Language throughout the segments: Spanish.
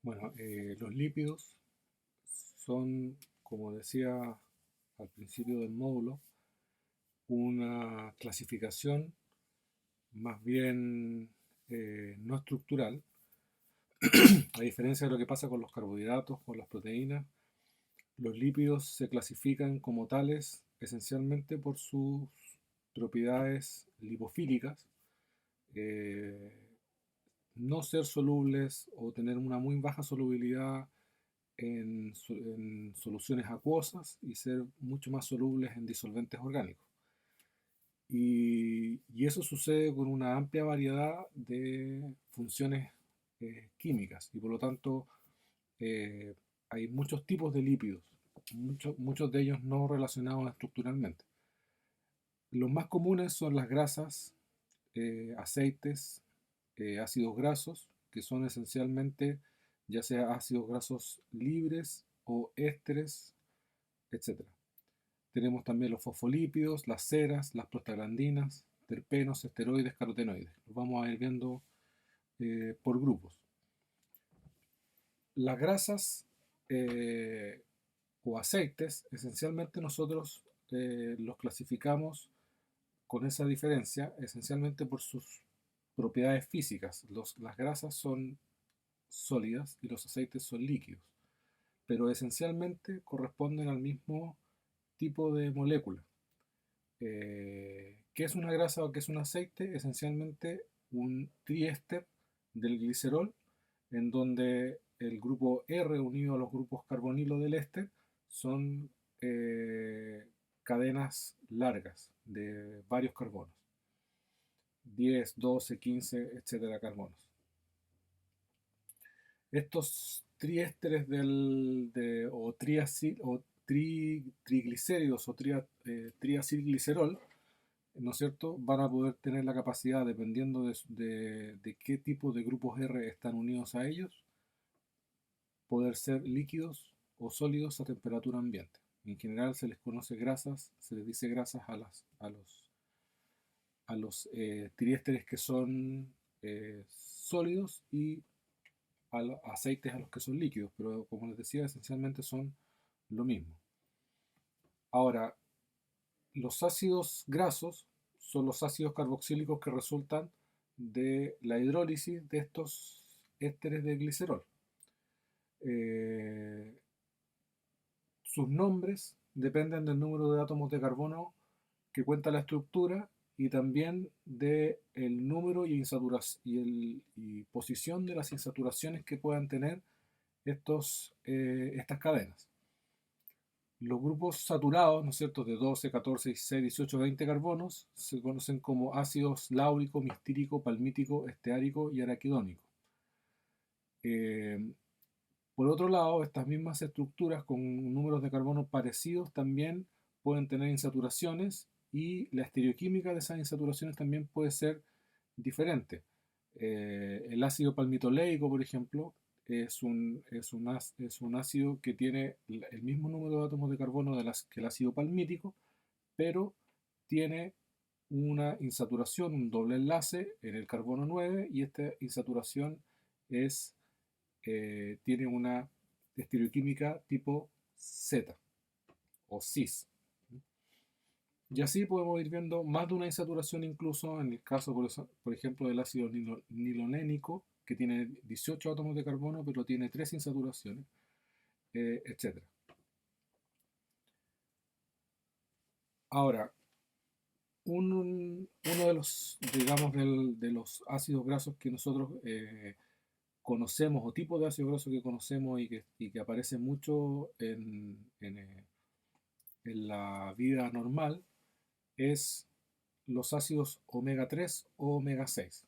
Bueno, los lípidos son, como decía al principio del módulo, una clasificación más bien no estructural, a diferencia de lo que pasa con los carbohidratos, con las proteínas. Los lípidos se clasifican como tales esencialmente por sus propiedades lipofílicas, eh, no ser solubles o tener una muy baja solubilidad en soluciones acuosas y ser mucho más solubles en disolventes orgánicos. Y eso sucede con una amplia variedad de funciones químicas y por lo tanto eh, hay muchos tipos de lípidos, muchos de ellos no relacionados estructuralmente. Los más comunes son las grasas, aceites, ácidos grasos, que son esencialmente ya sea ácidos grasos libres o ésteres, etcétera. Tenemos también los fosfolípidos, las ceras, las prostaglandinas, terpenos, esteroides, carotenoides. Los vamos a ir viendo por grupos. Las grasas o aceites, esencialmente nosotros los clasificamos con esa diferencia, esencialmente por sus propiedades físicas. Las grasas son sólidas y los aceites son líquidos, pero esencialmente corresponden al mismo tipo de molécula. ¿Qué es una grasa o qué es un aceite? Esencialmente un triéster del glicerol, en donde el grupo R unido a los grupos carbonilo del éster son cadenas largas de varios carbonos, 10, 12, 15, etcétera, carbonos. Estos triésteres o triglicéridos o triacilglicerol, ¿no es cierto?, van a poder tener la capacidad, dependiendo de qué tipo de grupos R están unidos a ellos, poder ser líquidos o sólidos a temperatura ambiente. En general se les conoce grasas, se les dice grasas a los triésteres que son sólidos y a los aceites a los que son líquidos, pero como les decía, esencialmente son lo mismo. Ahora, los ácidos grasos son los ácidos carboxílicos que resultan de la hidrólisis de estos ésteres de glicerol. Eh, Sus nombres dependen del número de átomos de carbono que cuenta la estructura y también del número y posición de las insaturaciones que puedan tener estas cadenas. Los grupos saturados, ¿no es cierto?, de 12, 14, 16, 18, 20 carbonos, se conocen como ácidos láurico, mistírico, palmítico, esteárico y araquidónico. Eh, por otro lado, estas mismas estructuras con números de carbono parecidos también pueden tener insaturaciones y la estereoquímica de esas insaturaciones también puede ser diferente. El ácido palmitoleico, por ejemplo, es un ácido que tiene el mismo número de átomos de carbono que el ácido palmítico, pero tiene una insaturación, un doble enlace en el carbono 9 y esta insaturación tiene una estereoquímica tipo Z o cis. Y así podemos ir viendo más de una insaturación incluso en el caso, por ejemplo, del ácido nilonénico, que tiene 18 átomos de carbono, pero tiene 3 insaturaciones, etc. Ahora, uno de los, digamos, de los ácidos grasos que nosotros conocemos, o tipos de ácidos grasos que conocemos y que aparecen mucho en la vida normal, es los ácidos omega 3 o omega 6.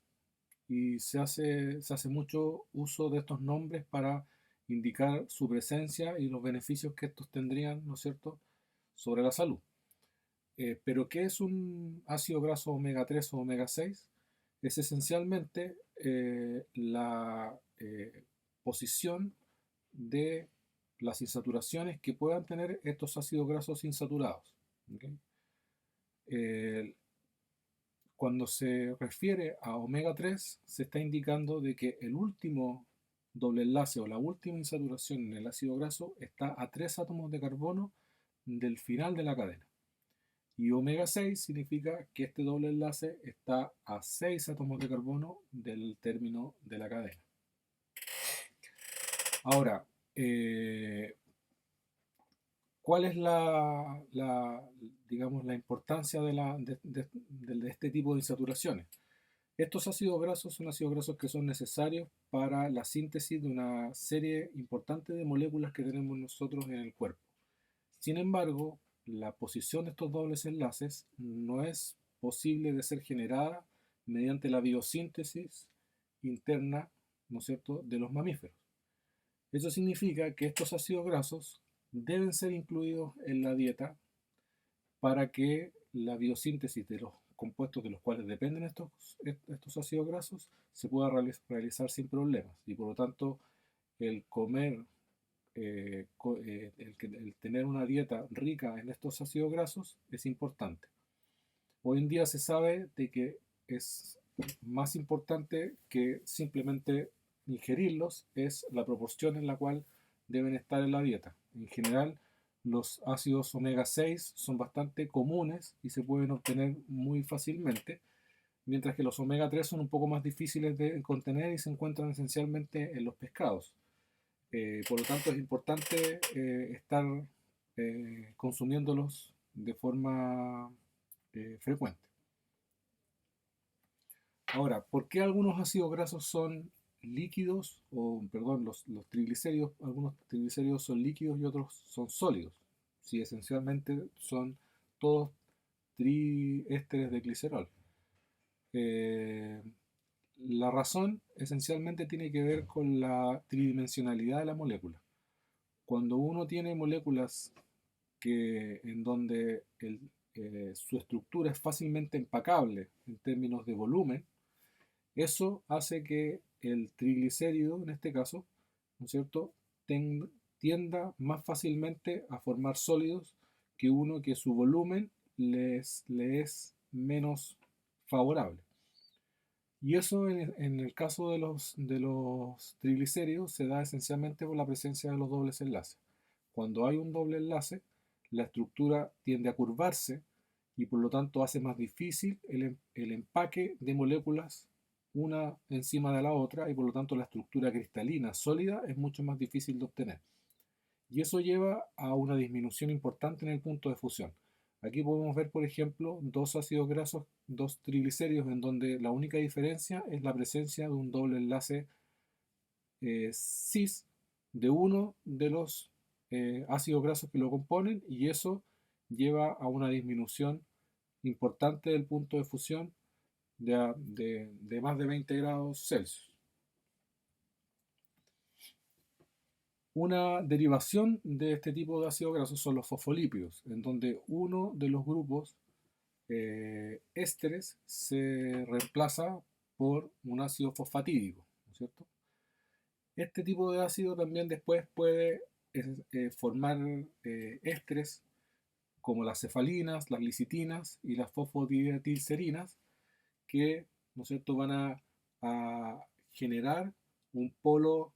Y se hace mucho uso de estos nombres para indicar su presencia y los beneficios que estos tendrían, ¿no es cierto?, sobre la salud. Pero ¿qué es un ácido graso omega 3 o omega 6? Es esencialmente la posición de las insaturaciones que puedan tener estos ácidos grasos insaturados. ¿Okay? Eh, Cuando se refiere a omega 3, se está indicando de que el último doble enlace o la última insaturación en el ácido graso está a 3 átomos de carbono del final de la cadena. Y omega 6 significa que este doble enlace está a 6 átomos de carbono del término de la cadena. Ahora, ¿cuál es digamos, la importancia de este tipo de insaturaciones? Estos ácidos grasos son ácidos grasos que son necesarios para la síntesis de una serie importante de moléculas que tenemos nosotros en el cuerpo. Sin embargo, la posición de estos dobles enlaces no es posible de ser generada mediante la biosíntesis interna, ¿no es cierto?, de los mamíferos. Eso significa que estos ácidos grasos deben ser incluidos en la dieta para que la biosíntesis de los compuestos de los cuales dependen estos ácidos grasos se pueda realizar sin problemas. Y por lo tanto, el comer, el tener una dieta rica en estos ácidos grasos es importante. Hoy en día se sabe de que es más importante que simplemente ingerirlos, es la proporción en la cual deben estar en la dieta. En general, los ácidos omega 6 son bastante comunes y se pueden obtener muy fácilmente, mientras que los omega 3 son un poco más difíciles de contener y se encuentran esencialmente en los pescados. Por lo tanto, es importante estar consumiéndolos de forma frecuente. Ahora, ¿por qué algunos ácidos grasos son líquidos, o perdón, los triglicéridos, algunos triglicéridos son líquidos y otros son sólidos? Si esencialmente son todos triésteres de glicerol. La razón esencialmente tiene que ver con la tridimensionalidad de la molécula. Cuando uno tiene moléculas en donde su estructura es fácilmente empacable en términos de volumen, eso hace que el triglicérido, en este caso, ¿no es cierto?, tienda más fácilmente a formar sólidos que uno que su volumen le es menos favorable. Y eso en el caso de los triglicéridos se da esencialmente por la presencia de los dobles enlaces. Cuando hay un doble enlace, la estructura tiende a curvarse y por lo tanto hace más difícil el empaque de moléculas una encima de la otra y por lo tanto la estructura cristalina sólida es mucho más difícil de obtener. Y eso lleva a una disminución importante en el punto de fusión. Aquí podemos ver, por ejemplo, dos ácidos grasos, dos triglicéridos, en donde la única diferencia es la presencia de un doble enlace cis de uno de los ácidos grasos que lo componen, y eso lleva a una disminución importante del punto de fusión de más de 20 grados Celsius. Una derivación de este tipo de ácidos grasos son los fosfolípidos, en donde uno de los grupos ésteres se reemplaza por un ácido fosfatídico, ¿no es cierto? Este tipo de ácido también después puede formar ésteres como las cefalinas, las lisitinas y las fosfodietilcerinas, que, ¿no es cierto?, van a generar un polo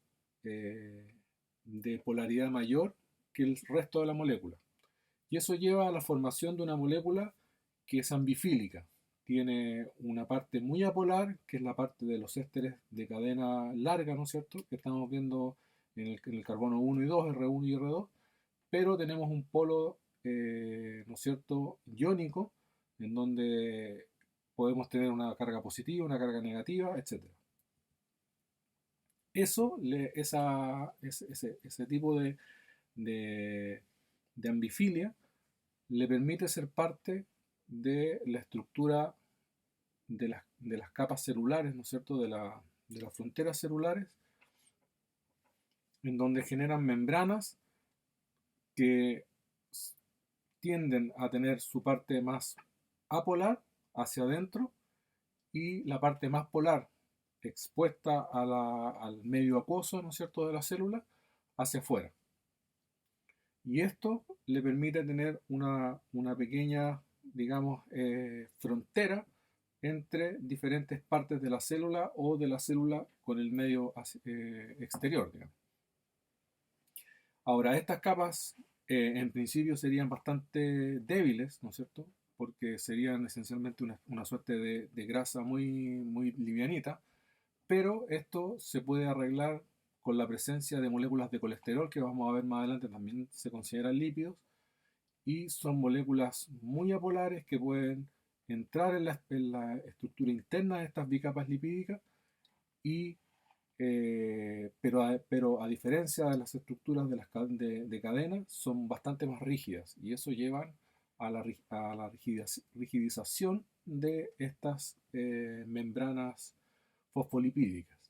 de polaridad mayor que el resto de la molécula. Y eso lleva a la formación de una molécula que es ambifílica. Tiene una parte muy apolar, que es la parte de los ésteres de cadena larga, ¿no es cierto?, que estamos viendo en el carbono 1 y 2, R1 y R2, pero tenemos un polo, ¿no es cierto?, iónico, en donde podemos tener una carga positiva, una carga negativa, etc. Ese tipo de ambifilia le permite ser parte de la estructura de las capas celulares, ¿no es cierto?, de las fronteras celulares, en donde generan membranas que tienden a tener su parte más apolar hacia adentro y la parte más polar expuesta al medio acuoso, ¿no es cierto?, de la célula hacia afuera. Y esto le permite tener una pequeña, digamos, frontera entre diferentes partes de la célula o de la célula con el medio exterior, digamos. Ahora, estas capas en principio serían bastante débiles, ¿no es cierto? Porque serían esencialmente una suerte de grasa muy livianita, pero esto se puede arreglar con la presencia de moléculas de colesterol, que vamos a ver más adelante, también se consideran lípidos, y son moléculas muy apolares que pueden entrar en la estructura interna de estas bicapas lipídicas, y, pero a diferencia de las estructuras de las de cadena, son bastante más rígidas, y eso lleva a la rigidización de estas membranas fosfolipídicas.